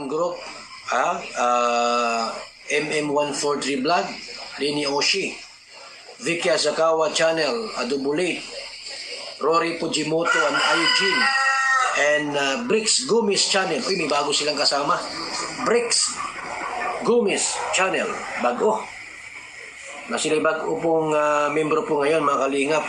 Fan Group, MM143 Vlog, Rini Oshi, Vicky Asakawa Channel, Adubulate, Rory Fujimoto and Eugene, and Bricks Gumis Channel. Uy, may bago silang kasama. Bricks Gumis Channel. Bago. Na sila bago pong membro po ngayon, mga kalingap.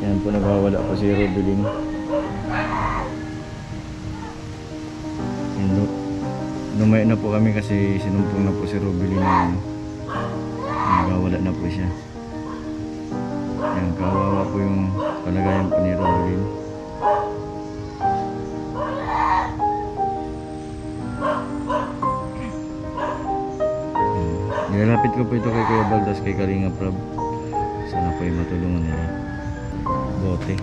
Yan po, nagwawala po si Robeline. Lumaya na po kami kasi sinumpong na po si Robeline. Nagwawala na po siya. Yan, kawawa po yung kalagayan po ni Robeline. Nilalapit ko po ito kay Kuya Baldas, kay Kalinga Prab. Sana po yung matulungan nila. Bote.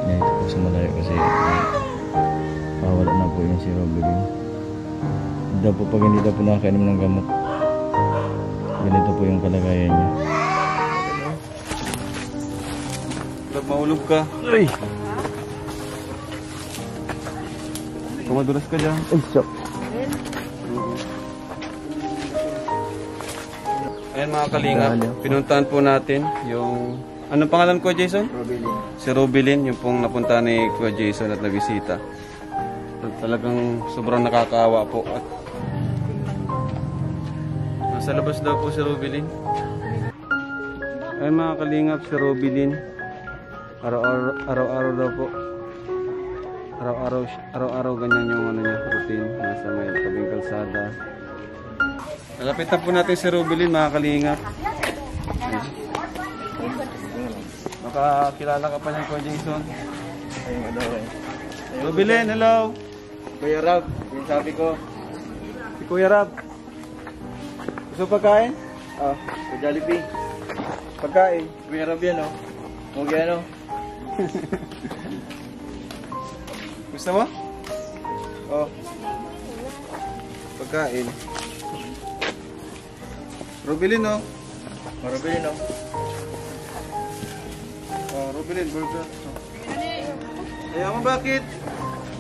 Yan, ito po sa malayo kasi wala na po yung si Robeline. Hindi po, pag hindi po nakakainom ng gamot, ganito po yung kalagayan niya. Pag maulog ka, Ay! kumadulas ka dyan. Ay, shock! Ayan mga kalingap, pinuntahan po natin yung... Anong pangalan ko, Jason? Robeline. Si Robeline, yung pong napunta ni Kuya Jason at nabisita. Talagang sobrang nakakaawa po. At nasa labas daw po si Robeline. Ayan mga kalingap, si Robeline. Araw-araw daw po. Araw-araw ganyan yung ano niya, routine. Nasa may tabing kalsada. Nalapitan po natin si Robeline, mga kalingap. Makakilala ka pa niya, Kuya Jason. Ayun, ano eh. Robeline, hello! Kuya Rab, yung sabi ko. Si Kuya Rab. Gusto pagkain? Ah, sa Jollibee. Pagkain. Kuya Rab yan, oh. Mugi ano? Gusto mo? Oh. Pagkain. Robeline, no? Robeline, no? Oh, Robeline, burger. Ayaw mo, bakit?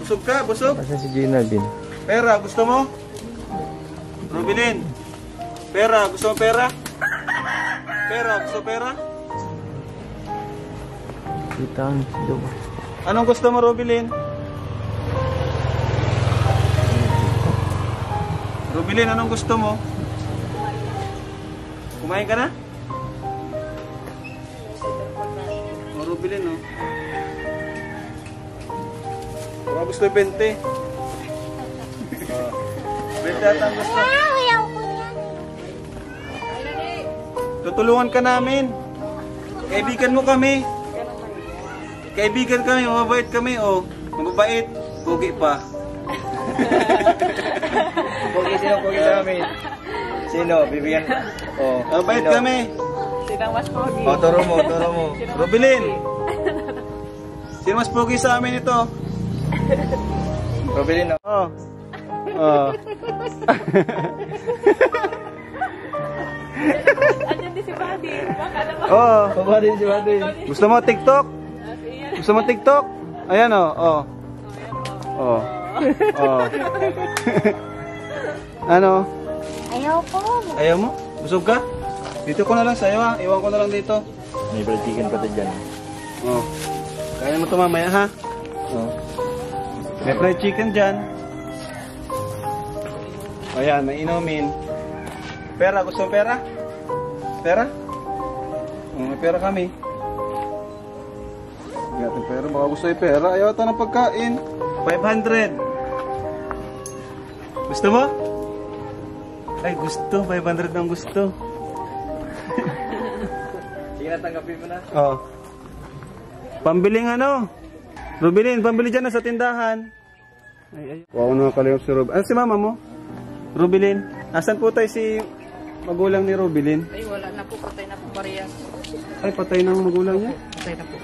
Busog ka? Busog? Asa si Gina din? Pera, gusto mo? Robeline. Pera, gusto mo pera? Pera, gusto pera? Kita ang sido. Anong gusto mo, Robeline? Robeline, anong gusto mo? Kumain ka na? Oh, Robeline, no? Baka gusto 20. 20 ata ang gusto. Tutulungan ka namin. Kaibigan mo kami. Kaibigan kami, mababait kami, oh. Mababait, pugi pa. Pogi, sino pogi namin? Sino? Bibigyan? Oh, Mababait sino? kami. Sinang mas pogi? Oh, turo mo, turo mo. Robeline. Sino mas pugi sa amin ito? Robeline, no? Oh. Oh. Andyan din si Buddy. Baka naman. Oo. Baba din si Buddy. Gusto mo TikTok? Gusto mo TikTok? Ayan o. Oh. Oh. Oh. Ano? Ayaw po. Ayaw mo? Busog ka? Dito ko na lang sa'yo ha. Iwan ko na lang dito. May fried chicken pa dyan. Oh. Kaya mo ito mamaya ha. Oh. May fried chicken dyan. Ayan, may inumin. Pera, gusto mo pera? Pera? Oh, may pera kami. Hindi natin pera, baka gusto yung pera. Ayaw ito ng pagkain. 500. Gusto mo? Ay, gusto. 500 ang gusto. Sige na, tanggapin mo na. Oo. Pambiling ano? Rubilin, pambili dyan na sa tindahan. Ay. Wow, nakakalingap si Rubilin. Ano si mama mo? Rubilin. Asan po tayo si magulang ni Rubilin? Ay, wala na po. Patay na po parehas. Ay, patay ng magulang niya? Patay na po.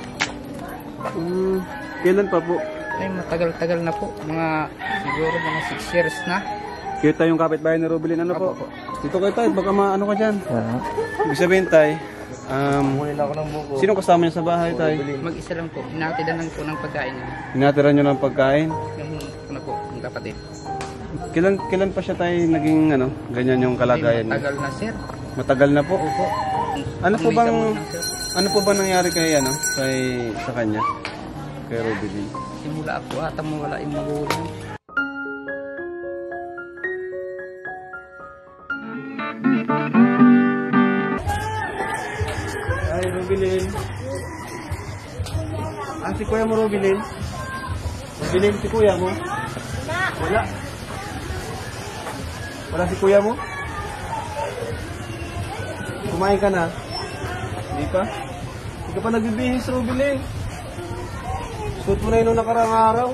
Kailan pa po? Ay, matagal-tagal na po. Siguro mga 6 years na. Kita yung kapitbahay ni Rubilin. Ano po? Dito kayo tayo. Baka maano ka dyan. Ibig sabihin tayo. Kunin ako ng buko. Sino kasama niya sa bahay tayo? Mag-isa lang po. Inatidan lang po ng pagkain niya. Hinatiran niyo ng pagkain? Yung ano po, yung kapatid. Kailan pa siya tayo naging ano, ganyan yung kalagayan niya? Matagal na, sir. Matagal na po. Opo. Ano po bang Ang sir. ano po ba nangyari kay ano, sa kanya? Kay Rubilin? Simula po ata mawala yung magulang. Ay, Rubilin. Si kuya mo, Rubilin? Rubilin, si kuya mo? Wala. Wala si kuya mo? Kumain ka na? Hindi pa? Hindi ka pa nagbibihis, Rubilin. Suot mo na yun nung nakarang araw.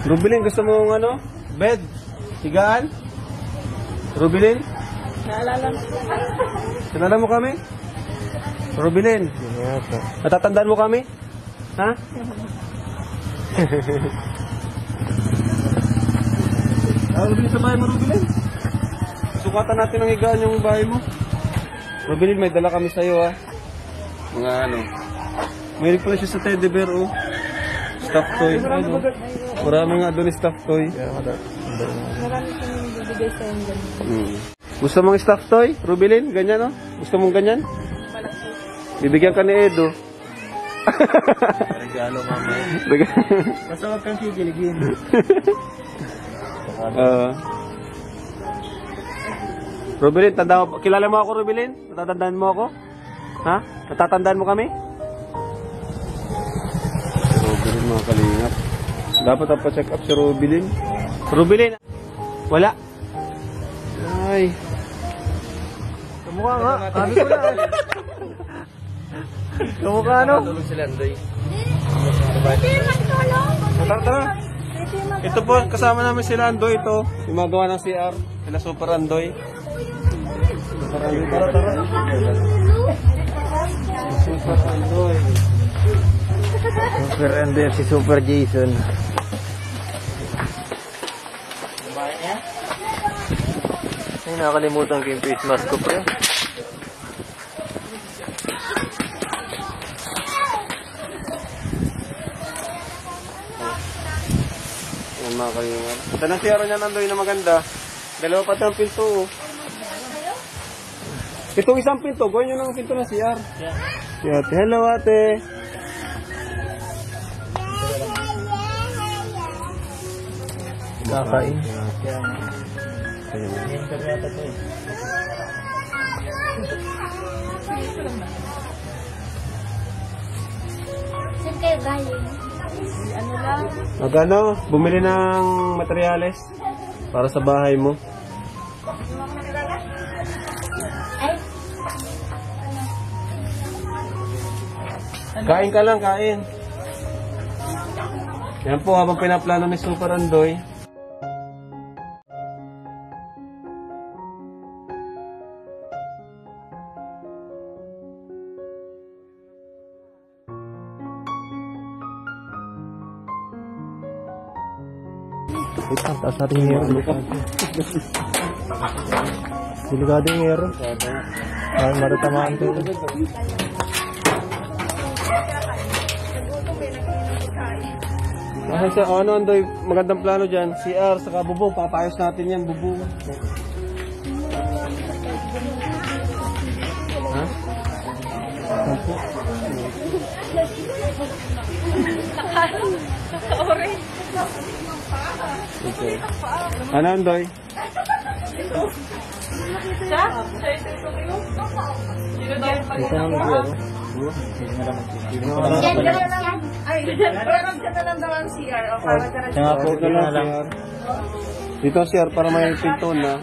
Rubilin, gusto mo ng ano? Bed? Higaan? Rubilin? Naalala mo kami? Rubilin? Natatandaan mo kami? Ha? Rubilin, sa bahay mo, Rubilin. Sukatan natin ang higaan yung bahay mo. Rubilin, may dala kami sa'yo, ha? Mga ano. Mayroon pala siya sa teddy bear, oh. Stuffed toy. Ano? Marami nga doon stuffed toy. Marami kami bibigay sa yung ganun. Gusto mong stuffed toy, Rubilin? Ganyan, oh? Gusto mong ganyan? Bibigyan ka ni Edo. Regalo mama. Basta wag kang kikiligin. Rubilin, kilala mo ako, Rubilin? Natatandaan mo ako? Ha? Natatandaan mo kami? Rubilin, mga kalingap. Dapat pa-check up si Rubilin. Rubilin! Wala. Ay. Kamukha nga. Sabi ko na. Kamukha ano? Tulog si Landoy. Tara, tara. Ito po, kasama namin si Landoy. Ito, yung magawa ng CR. Sila Super Landoy. Tara, tara. Super Landoy. Super Andoy si Super Jason. Ay, nakalimutan ko yung face mask ko, pre. Yan, mga kalingan. Ito na CR niya, Landoy, na maganda. Dalawa pa ang pinto, oh. Itong isang pinto, gawin nyo ng pinto na CR. Yeah. Hello, ate. Kakain. Saan kayo galing? Magano, bumili ng materyales para sa bahay mo. Ay, Kain ka lang, kain. Yan po, habang pinaplano ni Super Andoy. Taas natin yung Delikado yung ero. Maratamaan ito. Ano, Andoy, magandang plano dyan. CR, saka bubong. Papayos natin yan, bubong. Ha? Okay. Ano, Andoy? Ito ang CR. Dito CR para may pinto na.